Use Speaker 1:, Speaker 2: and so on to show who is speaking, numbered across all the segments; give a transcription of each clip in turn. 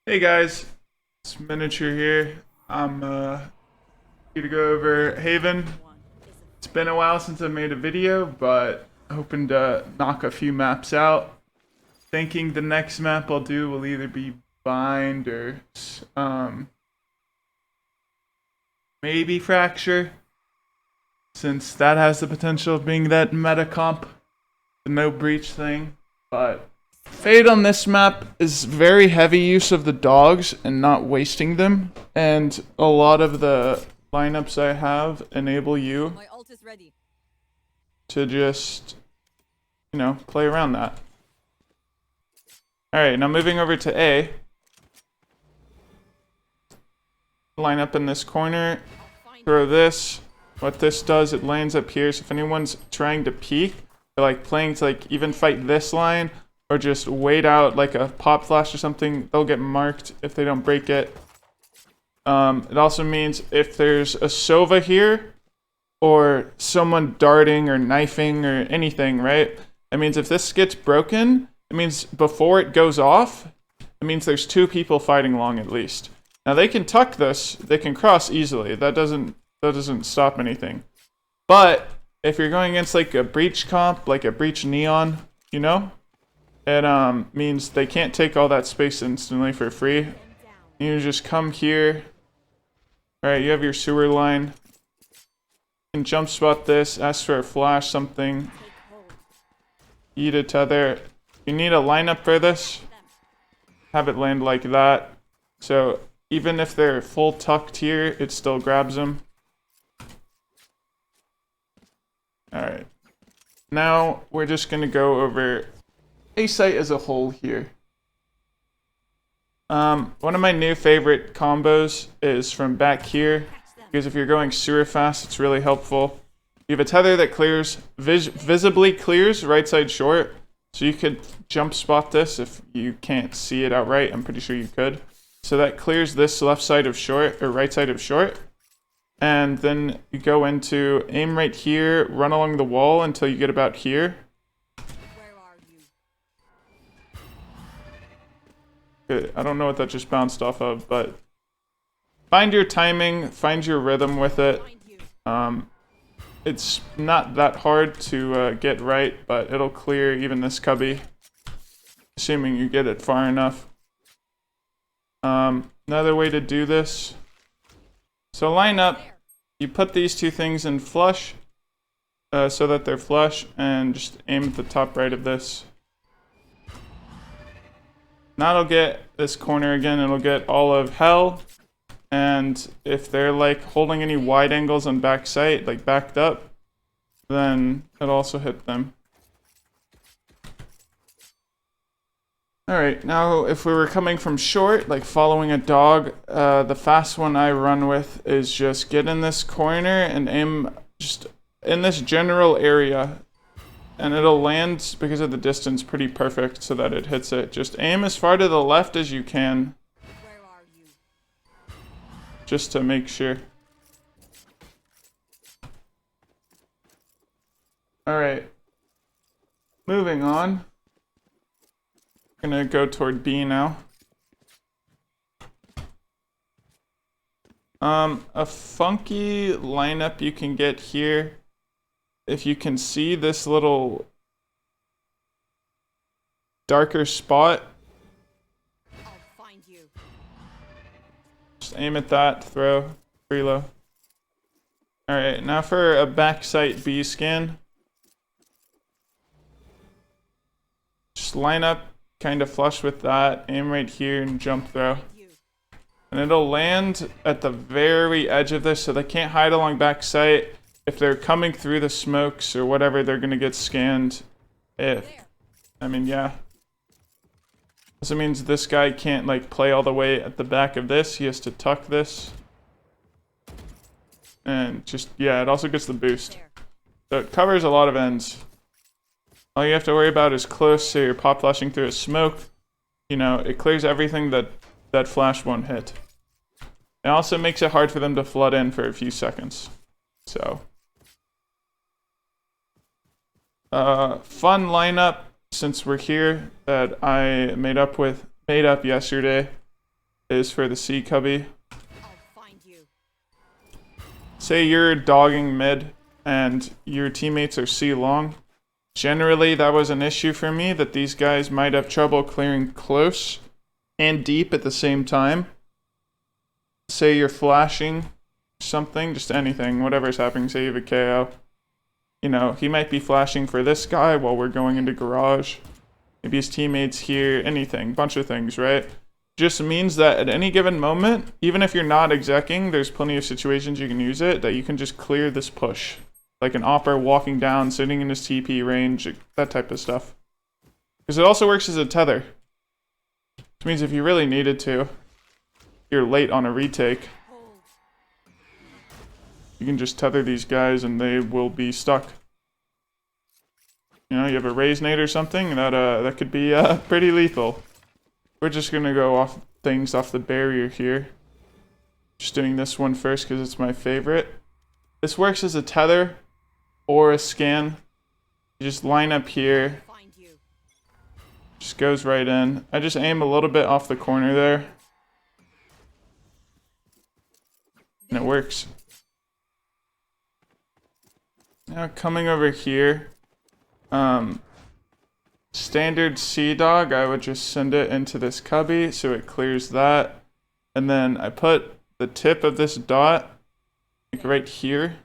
Speaker 1: Hey guys, it's Miniature here. I'm here to go over Haven. It's been a while since I made a video, but hoping to knock a few maps out. Thinking the next map I'll do will either be Bind or maybe Fracture, since that has the potential of being that meta comp, the no breach thing. But Fade on this map is very heavy use of the dogs and not wasting them, and a lot of the lineups I have enable you
Speaker 2: My ult is ready.
Speaker 1: to just, play around that. Alright, now moving over to A. Line up in this corner, throw this. What this does, it lands up here, so if anyone's trying to peek, they're like playing to like even fight this line, or just wait out like a pop flash or something, they'll get marked if they don't break it. It also means if there's a Sova here, or someone darting or knifing or anything, right? It means if this gets broken, it means before it goes off, it means there's two people fighting long at least. Now they can tuck this, they can cross easily. That doesn't stop anything. But if you're going against like a breach comp, like a breach neon, it means they can't take all that space instantly for free. You just come here. Alright, you have your sewer line. You can jump spot this, ask for a flash, something. Eat a tether. You need a lineup for this. Have it land like that. So even if they're full tucked here, it still grabs them. Alright. Now we're just going to go over a site as a whole here. One of my new favorite combos is from back here, because if you're going sewer fast, it's really helpful. You have a tether that clears, visibly clears right side short, so you could jump spot this if you can't see it outright. I'm pretty sure you could. So that clears this left side of short, or right side of short. And then you go into aim right here, run along the wall until you get about here. I don't know what that just bounced off of, but find your timing, find your rhythm with it. It's not that hard to get right, but it'll clear even this cubby, assuming you get it far enough. Another way to do this. So line up, you put these two things in flush, so that they're flush, and just aim at the top right of this. Now it'll get this corner again, it'll get all of hell, and if they're like holding any wide angles on backsite, like backed up, then it'll also hit them. Alright, now if we were coming from short, like following a dog, the fast one I run with is just get in this corner and aim just in this general area. And it'll land, because of the distance, pretty perfect so that it hits it. Just aim as far to the left as you can. Just to make sure. Alright. Moving on. Gonna go toward B now. A funky lineup you can get here. If you can see this little darker spot,
Speaker 2: I'll find you.
Speaker 1: just aim at that, throw, reload. Alright, now for a backsite B scan. Just line up kind of flush with that, aim right here and jump throw. And it'll land at the very edge of this, so they can't hide along backsite. If they're coming through the smokes or whatever, they're gonna get scanned. Yeah. Also means this guy can't like play all the way at the back of this. He has to tuck this. And just, yeah, it also gets the boost. So it covers a lot of ends. All you have to worry about is close, so you're pop flashing through a smoke. It clears everything that flash won't hit. It also makes it hard for them to flood in for a few seconds. So fun lineup since we're here that I made up yesterday. is for the C cubby.
Speaker 2: I'll find you.
Speaker 1: Say you're dogging mid and your teammates are C long. Generally, that was an issue for me, that these guys might have trouble clearing close and deep at the same time. Say you're flashing something, just anything, whatever's happening. Say you have a KO. You know, he might be flashing for this guy while we're going into garage. Maybe his teammates here, anything, bunch of things, right? Just means that at any given moment, even if you're not execing, there's plenty of situations you can use it, that you can just clear this push. Like an opper walking down, sitting in his TP range, that type of stuff. Because it also works as a tether. Which means if you really needed to, you're late on a retake, you can just tether these guys and they will be stuck. You know, you have a raise nade or something, that could be pretty lethal. We're just gonna go off things off the barrier here. Just doing this one first because it's my favorite. This works as a tether or a scan. You just line up here.
Speaker 2: Find you.
Speaker 1: Just goes right in. I just aim a little bit off the corner there. And it works. Now coming over here. Standard C dog, I would just send it into this cubby so it clears that. And then I put the tip of this dot like right here.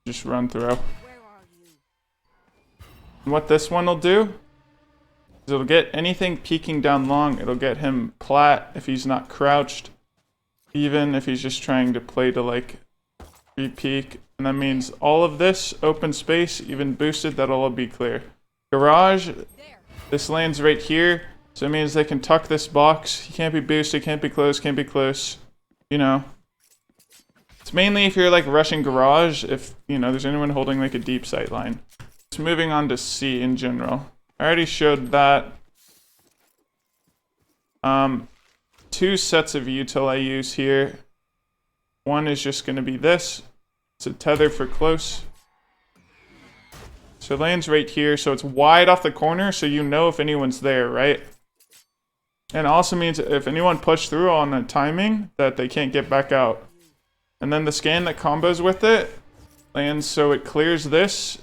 Speaker 1: Just run through.
Speaker 2: Where are you?
Speaker 1: And what this one will do is it'll get anything peeking down long. It'll get him plat if he's not crouched. Even if he's just trying to play to like re-peek. And that means all of this open space, even boosted, that'll all be clear. Garage, this lands right here. So it means they can tuck this box. He can't be boosted, can't be close, can't be close. You know. It's mainly if you're like rushing garage, if, you know, there's anyone holding like a deep sight line. Just moving on to C in general. I already showed that. 2 sets of util I use here. One is just going to be this. It's a tether for close. So it lands right here, so it's wide off the corner, so you know if anyone's there, right? And it also means if anyone pushed through on the timing, that they can't get back out. And then the scan that combos with it lands, so it clears this.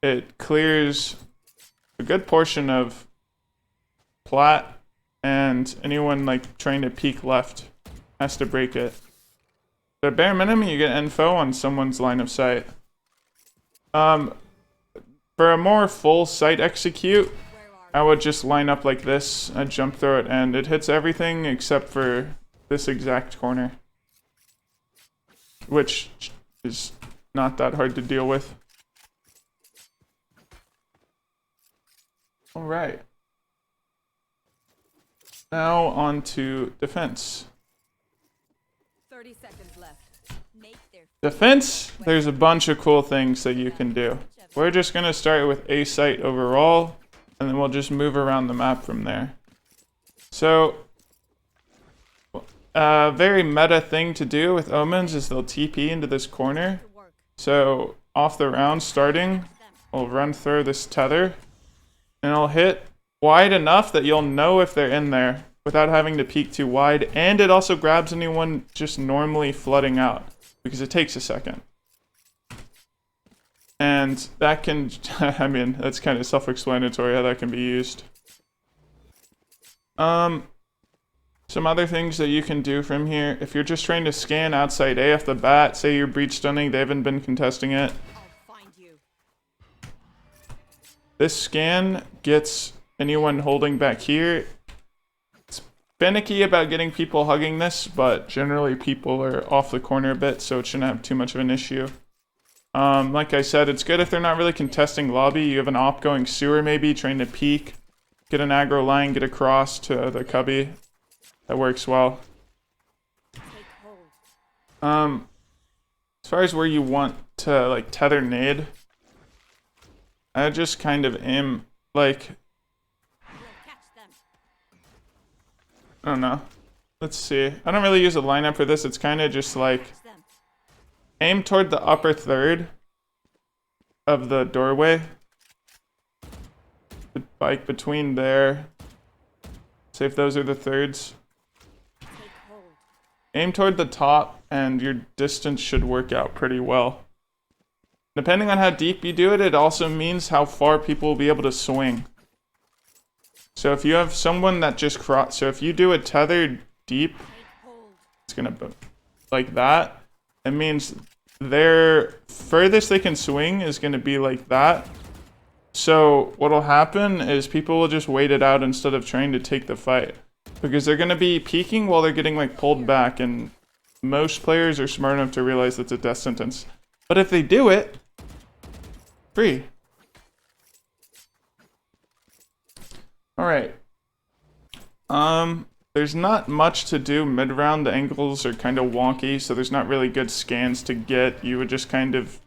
Speaker 1: It clears a good portion of plat, and anyone like trying to peek left has to break it. But at bare minimum, you get info on someone's line of sight. For a more full sight execute, I would just line up like this. I'd jump through it, and it hits everything except for this exact corner, which is not that hard to deal with. All right. Now on to defense.
Speaker 2: 30 seconds left. Make their
Speaker 1: Defense, there's a bunch of cool things that you can do. We're just going to start with A site overall, and then we'll just move around the map from there. So, a very meta thing to do with omens is they'll TP into this corner.
Speaker 2: work.
Speaker 1: So, off the round starting, we'll run through this tether, and it'll hit wide enough that you'll know if they're in there without having to peek too wide, and it also grabs anyone just normally flooding out, because it takes a second. And that can, I mean, that's kind of self-explanatory how that can be used. Some other things that you can do from here, if you're just trying to scan outside A off the bat, say you're breach stunning, they haven't been contesting it.
Speaker 2: I'll find you.
Speaker 1: This scan gets anyone holding back here. It's finicky about getting people hugging this, but generally people are off the corner a bit, so it shouldn't have too much of an issue. Like I said, it's good if they're not really contesting lobby. You have an op going sewer maybe, trying to peek, get an aggro line, get across to the cubby. That works well.
Speaker 2: Take hold.
Speaker 1: As far as where you want to like tether nade, I just kind of aim like,
Speaker 2: We'll catch them.
Speaker 1: I don't know. Let's see. I don't really use a lineup for this. It's kind of just like
Speaker 2: Catch them.
Speaker 1: aim toward the upper third of the doorway. Like between there. Say if those are the thirds. aim toward the top and your distance should work out pretty well. Depending on how deep you do it, it also means how far people will be able to swing. So if you have someone that just so if you do a tether deep, it's gonna be like that. It means their furthest they can swing is gonna be like that. So what'll happen is people will just wait it out instead of trying to take the fight. Because they're gonna be peeking while they're getting like pulled back, and most players are smart enough to realize that's a death sentence. But if they do it, free. Alright. There's not much to do mid-round. The angles are kind of wonky, so there's not really good scans to get. You would just kind of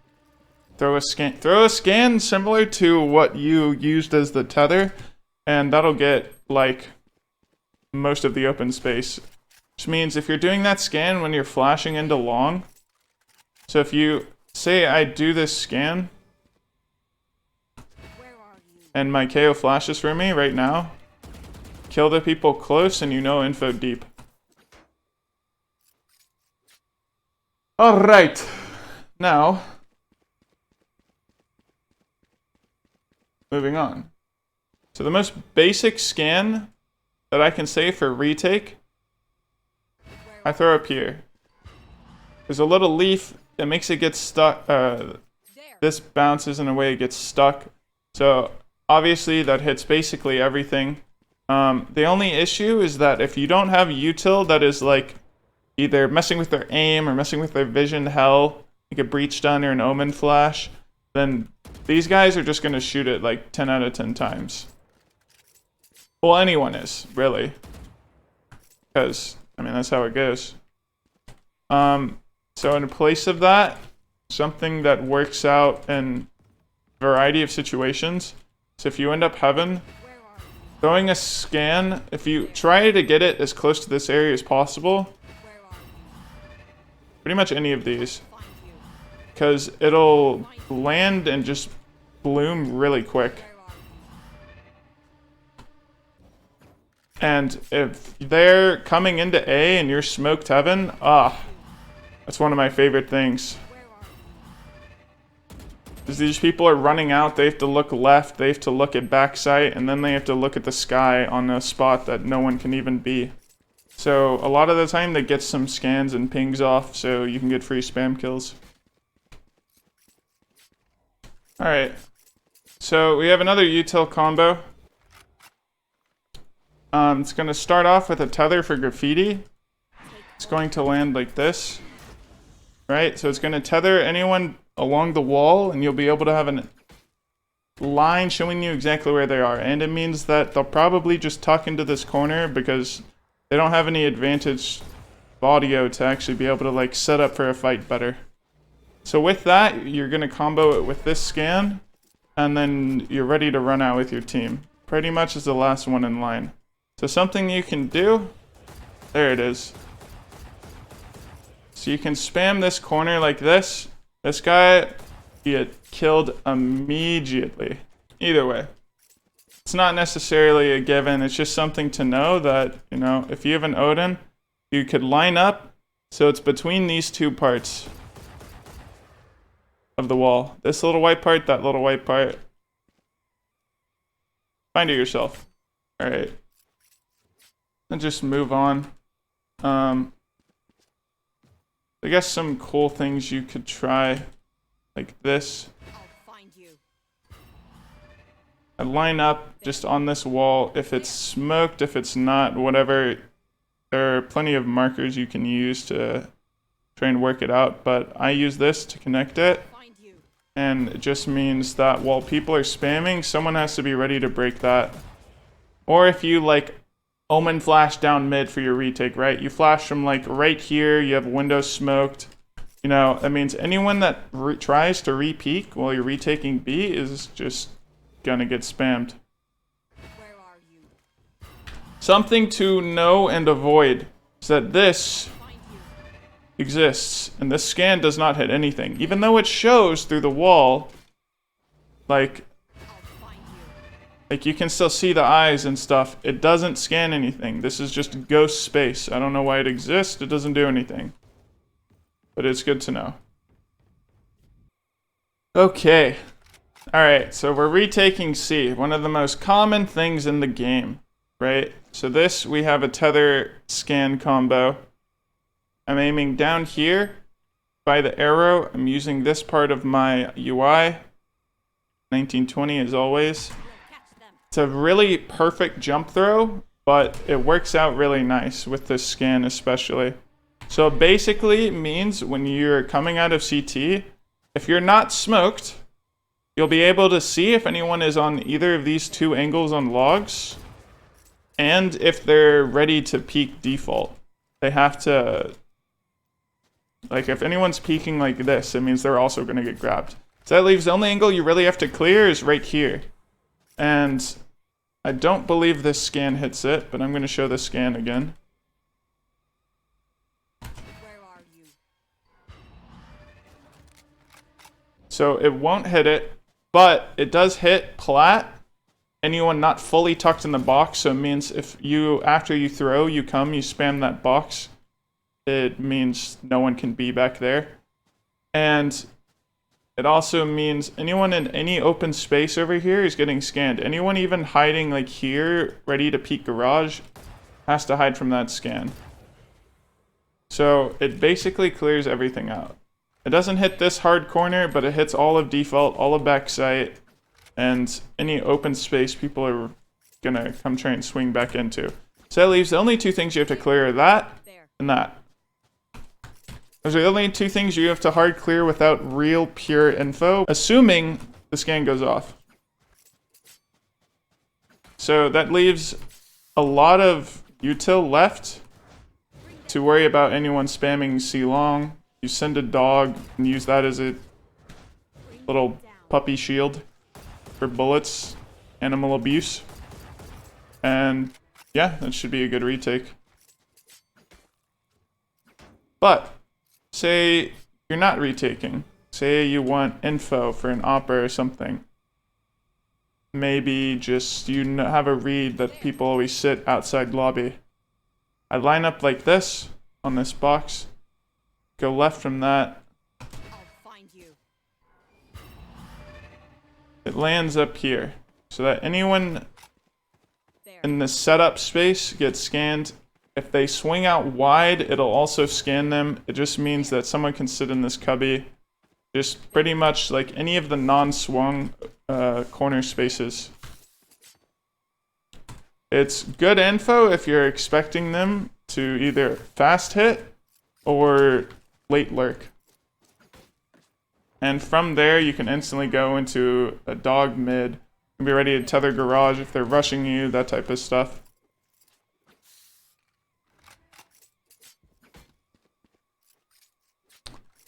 Speaker 1: throw a scan similar to what you used as the tether, and that'll get like most of the open space. Which means if you're doing that scan when you're flashing into long, so if you say I do this scan and my KO flashes for me right now, kill the people close and you know info deep. Alright, now moving on. So the most basic scan that I can say for retake, I throw up here. There's a little leaf that makes it get stuck. This bounces in a way it gets stuck. So obviously that hits basically everything. The only issue is that if you don't have Util that is like either messing with their aim or messing with their vision hell, like a breach stun or an omen flash, then these guys are just going to shoot it like 10 out of 10 times. Well, anyone is, really. Because, I mean, that's how it goes. So in place of that, something that works out in a variety of situations. So if you end up heaven, throwing a scan, if you try to get it as close to this area as possible, pretty much any of these, because it'll land and just bloom really quick. And if they're coming into A and you're smoked heaven, that's one of my favorite things. Because these people are running out, they have to look left, they have to look at backsite, and then they have to look at the sky on a spot that no one can even be. So a lot of the time they get some scans and pings off so you can get free spam kills. Alright, so we have another Util combo. It's going to start off with a tether for Graffiti. It's going to land like this. Right, so it's going to tether anyone along the wall, and you'll be able to have a line showing you exactly where they are. And it means that they'll probably just tuck into this corner because they don't have any advantage audio to actually be able to like set up for a fight better. So with that, you're going to combo it with this scan, and then you're ready to run out with your team. Pretty much is the last one in line. So something you can do, there it is. So you can spam this corner like this. This guy, he get killed immediately. Either way. It's not necessarily a given, it's just something to know that, you know, if you have an Odin, you could line up so it's between these two parts of the wall. This little white part, that little white part. Find it yourself. Alright. And just move on. I guess some cool things you could try, like this. I line up just on this wall. If it's smoked, if it's not, whatever. There are plenty of markers you can use to try and work it out, but I use this to connect it. And it just means that while people are spamming, someone has to be ready to break that. Or if you like Omen flash down mid for your retake, right? You flash from like right here, you have windows smoked. You know, that means anyone that tries to re-peek while you're retaking B is just gonna get spammed.
Speaker 2: Where are you?
Speaker 1: Something to know and avoid is that this exists, and this scan does not hit anything. Even though it shows through the wall, like, Like, you can still see the eyes and stuff. It doesn't scan anything. This is just ghost space. I don't know why it exists. It doesn't do anything. But it's good to know. Okay. Alright, so we're retaking C. One of the most common things in the game, right? So this, we have a tether scan combo. I'm aiming down here by the arrow. I'm using this part of my UI. 1920 as always. It's a really perfect jump throw, but it works out really nice with this scan especially. So basically it means when you're coming out of CT, if you're not smoked, you'll be able to see if anyone is on either of these two angles on logs, and if they're ready to peek default. They have to, like, if anyone's peeking like this, it means they're also going to get grabbed. So that leaves the only angle you really have to clear is right here. And I don't believe this scan hits it, but I'm going to show the scan again.
Speaker 2: Where are you?
Speaker 1: So it won't hit it, but it does hit plat. Anyone not fully tucked in the box, so it means if you, after you throw, you come, you spam that box, it means no one can be back there. And it also means anyone in any open space over here is getting scanned. Anyone even hiding like here, ready to peek garage, has to hide from that scan. So it basically clears everything out. It doesn't hit this hard corner, but it hits all of default, all of backsite, and any open space people are gonna come try and swing back into. So that leaves the only two things you have to clear, that and that. Those are the only two things you have to hard clear without real pure info, assuming the scan goes off. So that leaves a lot of util left to worry about anyone spamming C long. You send a dog and use that as a little puppy shield for bullets, animal abuse. And yeah, that should be a good retake. But say you're not retaking. Say you want info for an opera or something. Maybe just you have a read that people always sit outside lobby. I line up like this on this box. Go left from that.
Speaker 2: I'll find you.
Speaker 1: It lands up here. So that anyone
Speaker 2: There.
Speaker 1: in the setup space gets scanned. If they swing out wide, it'll also scan them. It just means that someone can sit in this cubby. Just pretty much like any of the non-swung corner spaces. It's good info if you're expecting them to either fast hit or late lurk. And from there, you can instantly go into a dog mid and be ready to tether garage if they're rushing you, that type of stuff.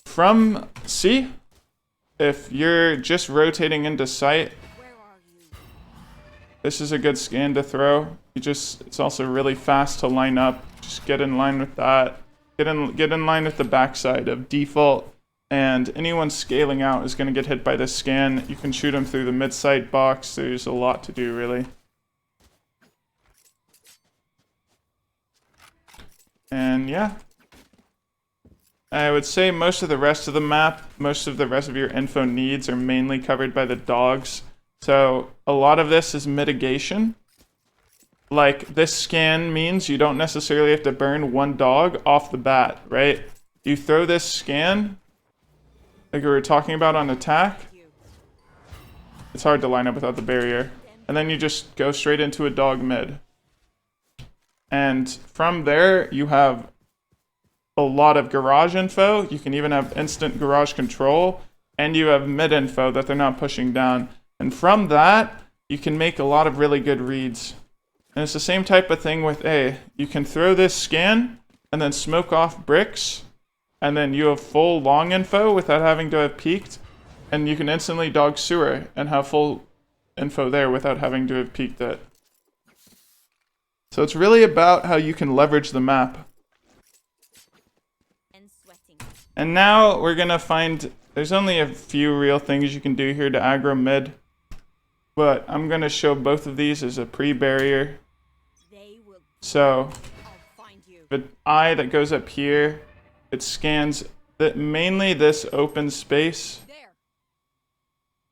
Speaker 1: From C, if you're just rotating into sight,
Speaker 2: Where are you?
Speaker 1: this is a good scan to throw. It's also really fast to line up. Just get in line with that. Get in line with the backside of default, and anyone scaling out is going to get hit by this scan. You can shoot them through the mid-sight box. There's a lot to do, really. And yeah. I would say most of the rest of the map, most of the rest of your info needs are mainly covered by the dogs. So a lot of this is mitigation. Like, this scan means you don't necessarily have to burn one dog off the bat, right? You throw this scan, like we were talking about on attack. It's hard to line up without the barrier. And then you just go straight into a dog mid. And from there, you have a lot of garage info. You can even have instant garage control, and you have mid info that they're not pushing down. And from that, you can make a lot of really good reads. And it's the same type of thing with A. You can throw this scan and then smoke off bricks, and then you have full long info without having to have peeked, and you can instantly dog sewer and have full info there without having to have peeked it. So it's really about how you can leverage the map. And now we're gonna find, there's only a few real things you can do here to aggro mid. but I'm going to show both of these as a pre-barrier.
Speaker 2: They will.
Speaker 1: So
Speaker 2: I'll find you.
Speaker 1: the eye that goes up here, it scans mainly this open space.
Speaker 2: There.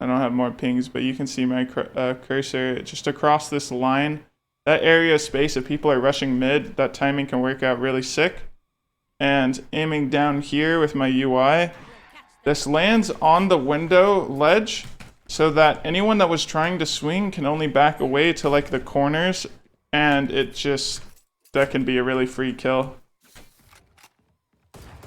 Speaker 1: I don't have more pings, but you can see my cursor just across this line. That area of space, if people are rushing mid, that timing can work out really sick. And aiming down here with my UI, this lands on the window ledge so that anyone that was trying to swing can only back away to like the corners, and that can be a really free kill.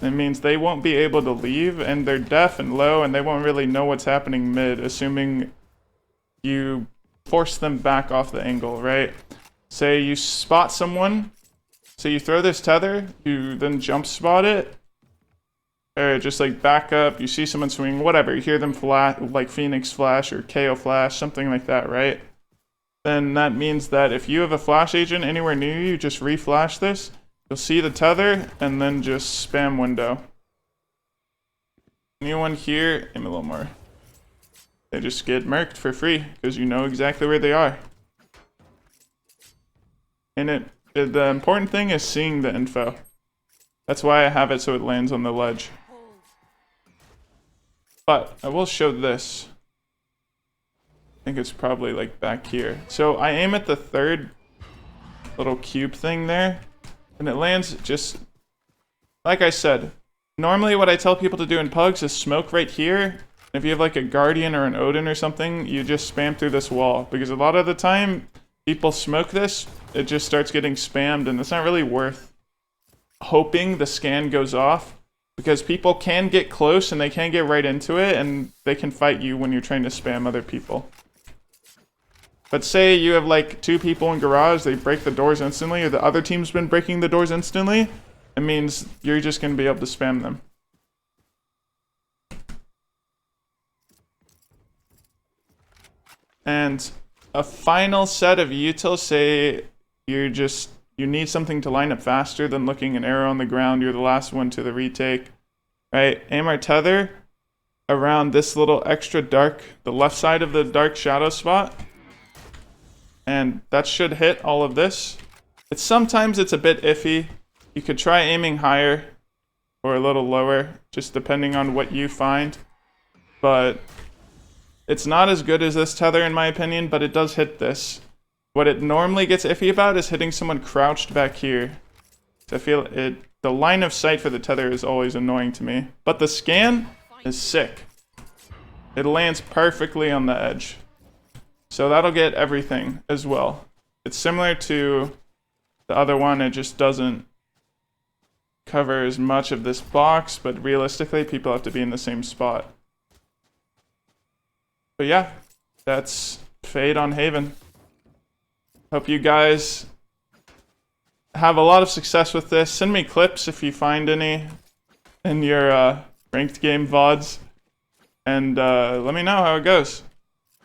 Speaker 1: It means they won't be able to leave, and they're deaf and low, and they won't really know what's happening mid, assuming you force them back off the angle, right? Say you spot someone, so you throw this tether, you then jump spot it, or just like back up, you see someone swing, whatever, you hear them flash, like Phoenix flash or KO flash, something like that, right? Then that means that if you have a flash agent anywhere near you, just reflash this. You'll see the tether, and then just spam window. Anyone here, aim a little more. They just get murked for free, because you know exactly where they are. And the important thing is seeing the info. That's why I have it so it lands on the ledge. But I will show this. I think it's probably like back here. So I aim at the third little cube thing there. And it lands just, like I said, normally what I tell people to do in pugs is smoke right here. If you have like a Guardian or an Odin or something, you just spam through this wall. Because a lot of the time, people smoke this, it just starts getting spammed, and it's not really worth hoping the scan goes off. Because people can get close and they can get right into it, and they can fight you when you're trying to spam other people. But say you have like 2 people in garage, they break the doors instantly, or the other team's been breaking the doors instantly, it means you're just going to be able to spam them. And a final set of util, say you need something to line up faster than looking an arrow on the ground, you're the last one to the retake, right? Aim our tether around this little extra dark, the left side of the dark shadow spot. And that should hit all of this. Sometimes it's a bit iffy. You could try aiming higher or a little lower, just depending on what you find. But it's not as good as this tether in my opinion, but it does hit this. What it normally gets iffy about is hitting someone crouched back here. I feel the line of sight for the tether is always annoying to me. But the scan is sick. It lands perfectly on the edge. So that'll get everything as well. It's similar to the other one, it just doesn't cover as much of this box, but realistically people have to be in the same spot. But yeah, that's Fade on Haven. Hope you guys have a lot of success with this. Send me clips if you find any in your ranked game VODs, and let me know how it goes.